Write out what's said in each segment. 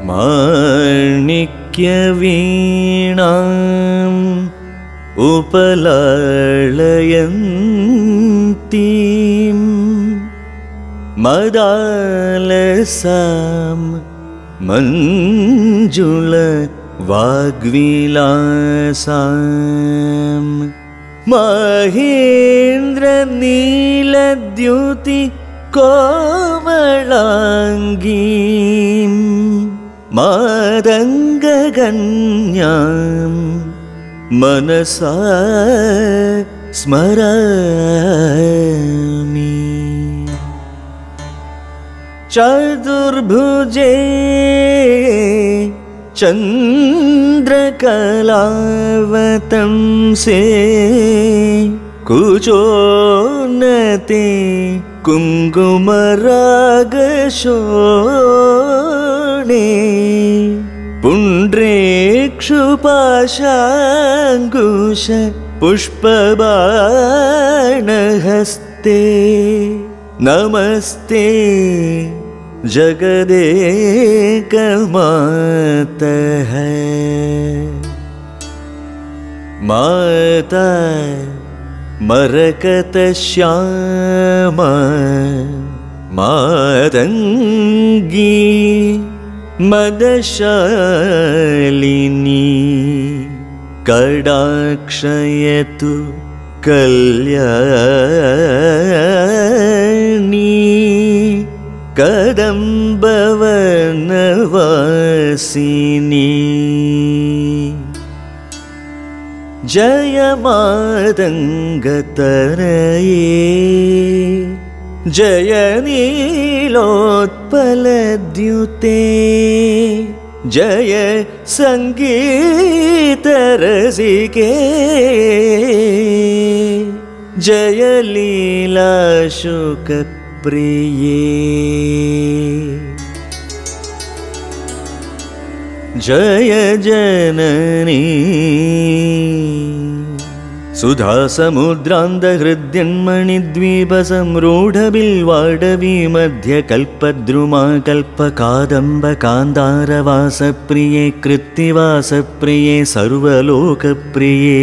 माणिक्यवीणाम् उपलालयन्तीं मदालसां मञ्जुलवाग्विलासाम् महेन्द्रनीलद्युति कोमलाङ्गीं मादङ्गगन्यां मनसा स्मरामि। चतुर्भुजे चन्द्रकलावतंसे कुचोन्नते कुङ्कुमरागशोणे पुण्ड्रेक्षुपाशाङ्कुश पुष्पबाणहस्ते नमस्ते जगदेकमातः। माता मरकतश्यामा मातङ्गी मदशालिनी कडाक्षयतु कल्याणी कदम्बवनवासिनी। जय मातङ्गतनये जय नीलोत्पलद्युते जय संगीतरसिके जय लीलाशुकप्रिये जय जननी सुधासमुद्रान्तहृद्यन्मणिद्वीपसंरूढबिल्वाडवी मध्यकल्पद्रुमा कल्पकादम्बकान्दारवासप्रिये कृत्तिवासप्रिये सर्वलोकप्रिये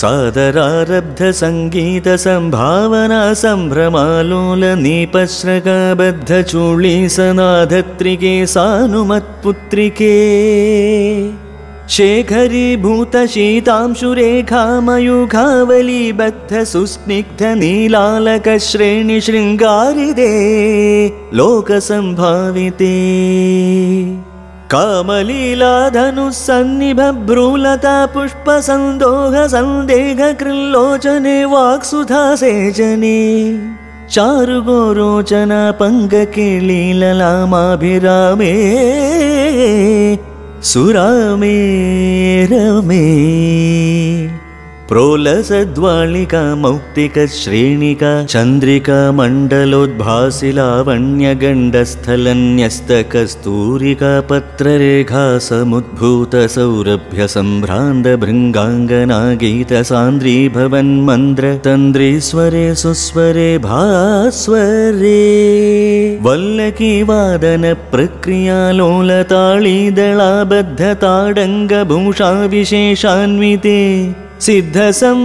सादरारब्धसङ्गीतसम्भावना सम्भ्रमालोलनीपश्रगाबद्धचूळीसनाधत्रिके सानुमत्पुत्रिके शेखरीभूतशीतांशुरेखामयूखावलीबद्धसुस्निग्धनीलालकश्रेणिशृङ्गारिदे लोकसम्भाविते कामलीलाधनुस्सन्निभभ्रूलता पुष्पसन्दोहसन्देहकृल्लोचने वाक्सुधासेचने चारुगोरोचना पङ्गकेळीललामाभिरामे सुरामे रमे प्रोलसद्वालिका मौक्तिकश्रेणिका चन्द्रिका मण्डलोद्भासि लावण्यगण्डस्थलन्यस्तकस्तूरिका पत्ररेखा समुद्भूतसौरभ्यसम्भ्रान्तभृङ्गाङ्गना गीतसान्द्रीभवन्मन्द्रतन्द्रीस्वरे सुस्वरे भास्वरे वल्लकीवादनप्रक्रियालोलताळीदलाबद्धताडङ्गभूषा विशेषान्विते सिद्धसम्मानिते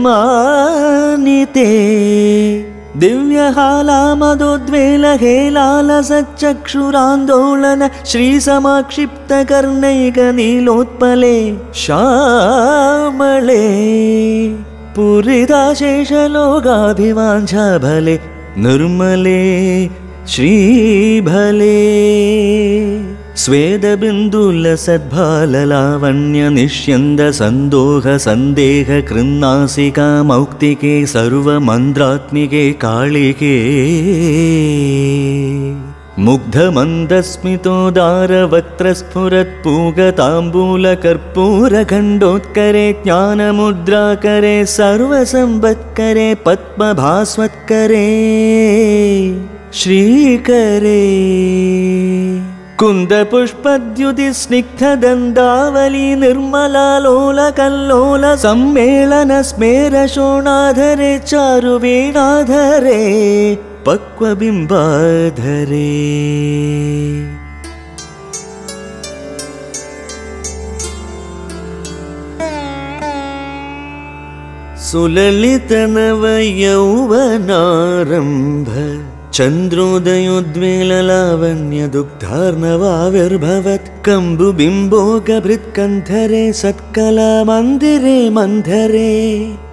दिव्यहालामदोद्वेलहेलालसच्चक्षुरान्दोलन श्रीसमाक्षिप्तकर्णैकनीलोत्पले श्यामळे पूरिताशेषलोकाभिवाञ्छाफले निर्मले श्रीभले स्वेदबिन्दुलसद्भाललावण्यनिष्यन्दसन्दोहसन्देहकृन्नासिका मौक्तिके सर्वमन्त्रात्मिके कालिके मुग्धमन्दस्मितोदारवक्त्रस्फुरत्पूगताम्बूलकर्पूरखण्डोत्करे ज्ञानमुद्राकरे सर्वसम्पत्करे पद्मभास्वत्करे श्रीकरे कुन्दपुष्पद्युतिस्निग्धदन्दावली निर्मलालोलकल्लोल सम्मेलनस्मेरशोणाधरे चारुवीणाधरे पक्वबिम्बाधरे सुललितनवयौवनारम्भ चन्द्रोदयोद्वेललावण्यदुग्धार्णवाविर्भवत् कम्बुबिम्बोगभृत्कन्धरे सत्कला मन्दिरे मन्धरे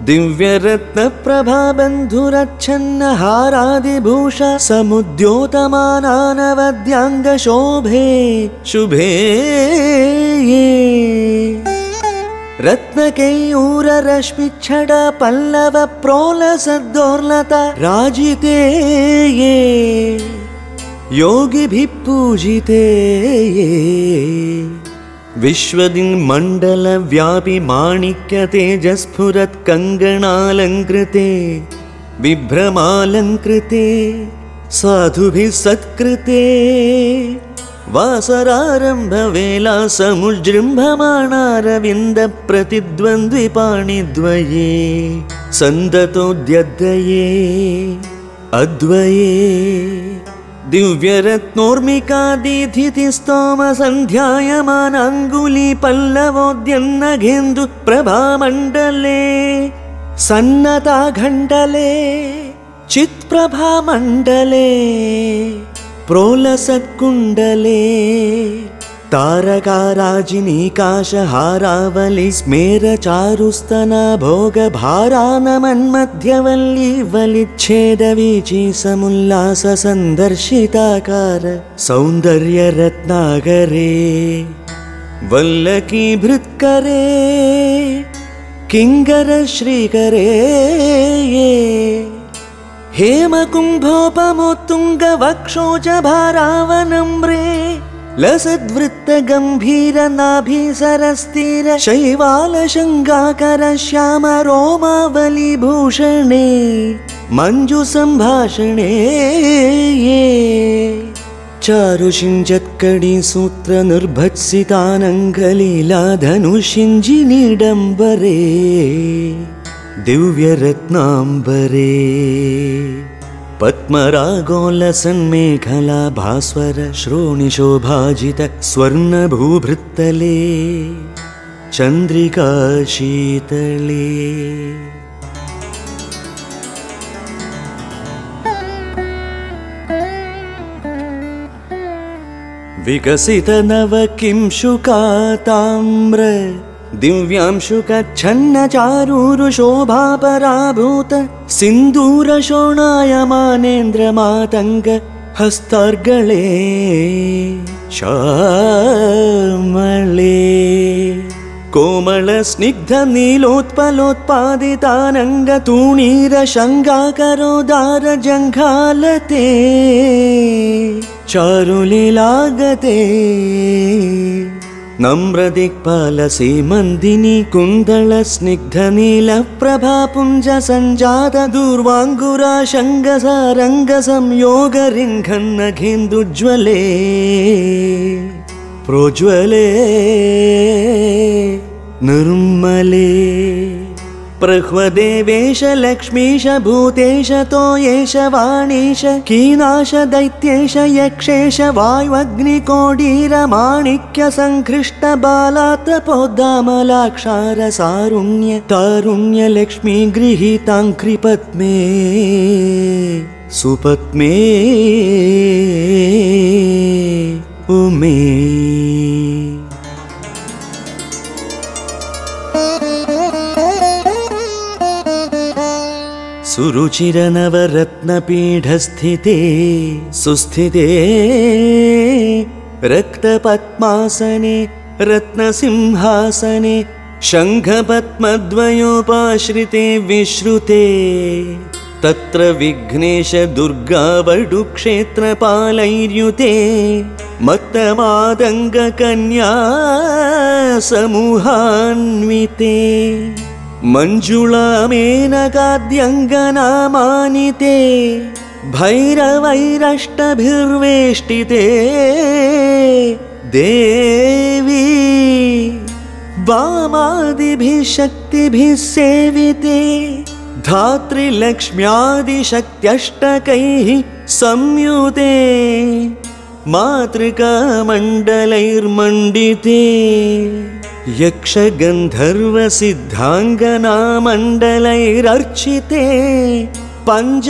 दिव्यरत्नप्रभाबन्धुरच्छन्नहारादिभूषा समुद्योतमानानवद्याङ्गशोभे शुभे रत्नकेयूररश्मिच्छटा पल्लव प्रोलसद्दोर्लता राजिते ये योगिभिः पूजिते ये विश्वदिङ्मण्डलव्यापि माणिक्यतेजस्फुरत् कङ्गणालङ्कृते विभ्रमालङ्कृते साधुभिः सत्कृते वासरारम्भवेला समुजृम्भमाणारविन्दप्रतिद्वन्द्विपाणिद्वये सन्दतोद्यद्वये अद्वये दिव्यरत्नोर्मिकादिथितिस्तोमसन्ध्यायमानाङ्गुलीपल्लवोद्यन्नघेन्दु प्रभामण्डले सन्नताघण्डले चित्प्रभामण्डले प्रोलसत्कुण्डले तारकाराजिनीकाशहारावलि स्मेरचारुस्तना भोगभारानमन्मध्यवल्ली वलिच्छेदवीची समुल्लास सन्दर्शिताकार सौन्दर्यरत्नाकरे वल्लकीभृत्करे किङ्करश्रीकरे हेमकुम्भोपमोत्तुङ्गवक्षोजभारावनम्रे लसद्वृत्तगम्भीरनाभिसरस्थिर शैवालशृङ्गाकर श्यामरोमावलीभूषणे मञ्जुसम्भाषणे चारुषिञ्जत्कडिसूत्रनिर्भत्सितानङ्गलीलाधनुषिञ्जिनीडम्बरे दिव्यरत्नाम्बरे पद्मरागोलसन्मेखला भास्वर श्रोणिशोभाजित स्वर्णभूभृत्तले चन्द्रिका शीतले विकसितनवकिंशुकाताम्र दिव्यांशुकच्छन्नचारुरुशोभापराभूत सिन्दूरशोणायमानेन्द्रमातङ्ग हस्तार्गळे श्यामळे कोमलस्निग्धनीलोत्पलोत्पादितानङ्गतूणीरशङ्गाकरोदारजङ्घालते चारुलीलागते नम्रदिक्पालसीमन्दिनी कुन्दलस्निग्धनीलप्रभापुञ्जसञ्जात दूर्वाङ्गुराशङ्गसारङ्गसंयोगरिङ्घन्नघेन्दुज्ज्वले प्रोज्वले निर्मले प्रह्वदेवेश लक्ष्मीश भूतेश तोयेश वाणीश कीनाश दैत्येश यक्षेश वायुअग्निकोडीरमाणिक्य सङ्कृष्ट बालातपोद्दामलाक्षार सारुण्य तारुण्य लक्ष्मी गृहीताङ्घ्रिपद्मे सुपद्मे उमे सुरुचिरनवरत्नपीठस्थिते सुस्थिते रक्तपद्मासने रत्नसिंहासने शङ्खपद्मद्वयोपाश्रिते विश्रुते तत्र विघ्नेश दुर्गावडुक्षेत्रपालैर्युते मत्तमातङ्गकन्या समूहान्विते मञ्जुळामेनकाद्यङ्गनामानिते भैरवैरष्टभिर्वेष्टिते देवी वामादिभिः शक्तिभिः सेविते धात्रीलक्ष्म्यादिशक्त्यष्टकैः संयुते मातृकामण्डलैर्मण्डिते यक्षगन्धर्वसिद्धाङ्गनामण्डलैरर्चिते पञ्चबाणात्मिके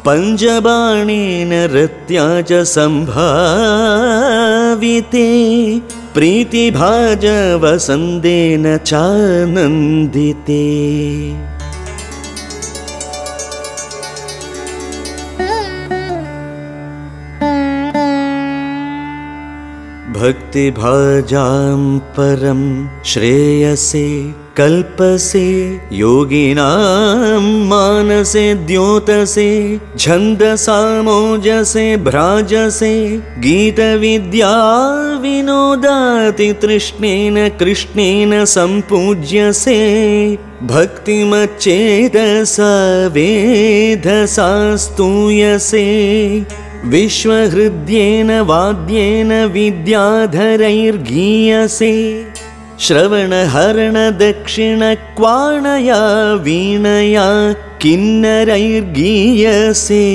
पञ्चबाणेन रत्या च सम्भाविते प्रीतिभाजवसन्देन चानन्दिते। भक्तिभाजां परं श्रेयसे कल्पसे योगिनां मानसे द्योतसे छन्दसामोजसे भ्राजसे गीतविद्या विनोदातितृष्णेन कृष्णेन सम्पूज्यसे भक्तिमच्चेतसा वेधसा स्तूयसे विश्वहृद्येन वाद्येन विद्याधरैर्गीयसे श्रवणहरणदक्षिणक्वाणया वीणया किन्नरैर्गीयसे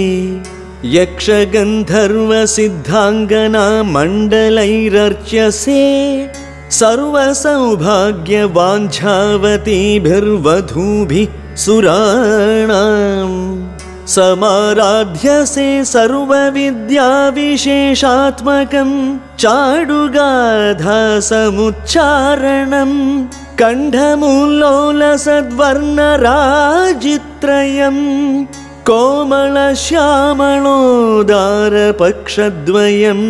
यक्षगन्धर्वसिद्धाङ्गनामण्डलैरर्च्यसे सर्वसौभाग्यवाञ्छावतीभिर्वधूभिः सुराणाम् समाराध्यसे सर्वविद्याविशेषात्मकं चाडुगाधासमुच्चारणं कण्ठमुल्लोलसद्वर्णराजित्रयं कोमलश्यामलोदारपक्षद्वयं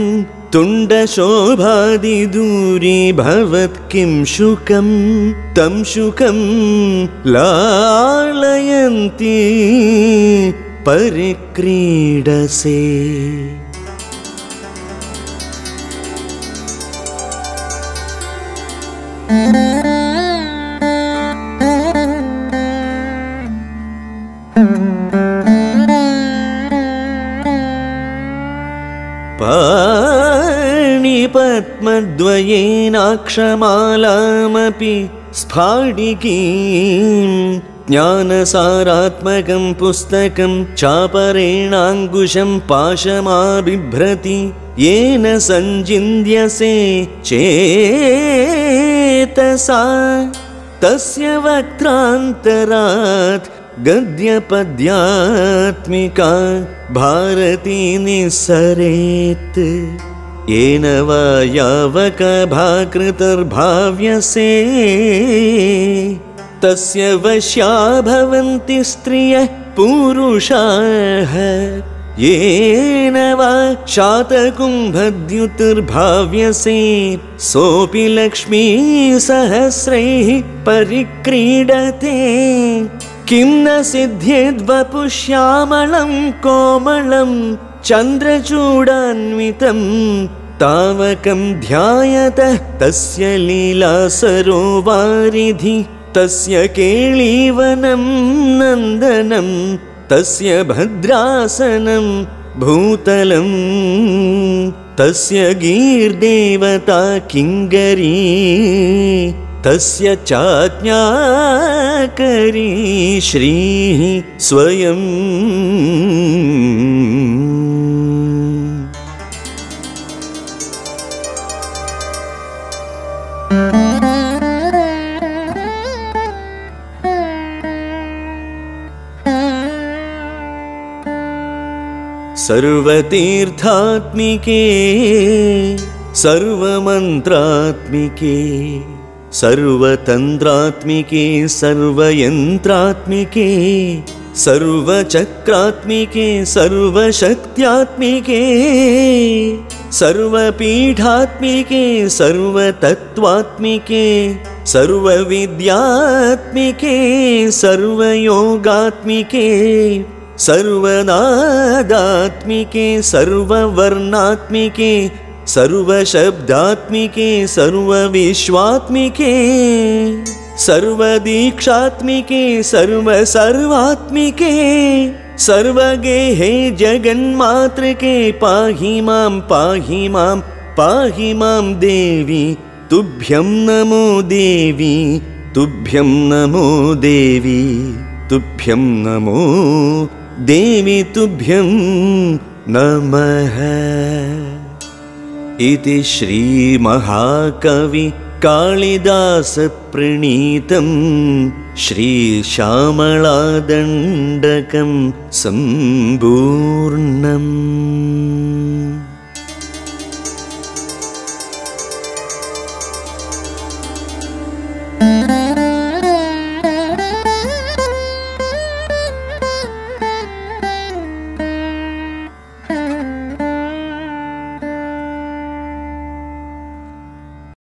तुण्डशोभादिदूरीभवत् किं शुकं तं शुकं लालयन्ती परिक्रीडसे। पाणिपद्मद्वयेनाक्षमालामपि स्फाटिकीं ज्ञानसारात्मकं पुस्तकं चापरेणाङ्कुशं पाशमाबिभ्रति येन सञ्चिन्त्यसे चेतसा तस्य वक्त्रान्तरात् गद्यपद्यात्मिका भारती निस्सरेत् येन वा यावकभाकृतिर्भाव्यसे तस्य वश्या भवन्ति स्त्रियः पुरुषाः येन वा शातकुम्भद्युतिर्भाव्यसे सोऽपि लक्ष्मीसहस्रैः परिक्रीडते किं न सिद्ध्येद्वपुश्यामलं कोमलं चन्द्रचूडान्वितं तावकं ध्यायतः तस्य लीलासरोवारिधि तस्य केळीवनं नन्दनं तस्य भद्रासनं भूतलं तस्य गीर्देवता किङ्गरी तस्य चाज्ञाकरी श्रीः स्वयं। सर्वतीर्थात्मिके सर्वमन्त्रात्मिके सर्वतन्त्रात्मिके सर्वयन्त्रात्मिके सर्वचक्रात्मिके सर्वशक्त्यात्मिके सर्वपीठात्मिके सर्वतत्त्वात्मिके सर्वविद्यात्मिके सर्वयोगात्मिके सर्वनादात्मिके सर्ववर्णात्मिके सर्वशब्दात्मिके सर्वविश्वात्मिके सर्वदीक्षात्मिके सर्वात्मिके सर्वगेहे जगन्मातृके पाहि मां देवी तुभ्यं नमो देवी तुभ्यं नमो देवी तुभ्यं नमो देवी तुभ्यं नमः। इति श्रीमहाकवि कालिदासप्रणीतं श्रीश्यामलादण्डकं सम्पूर्णम्।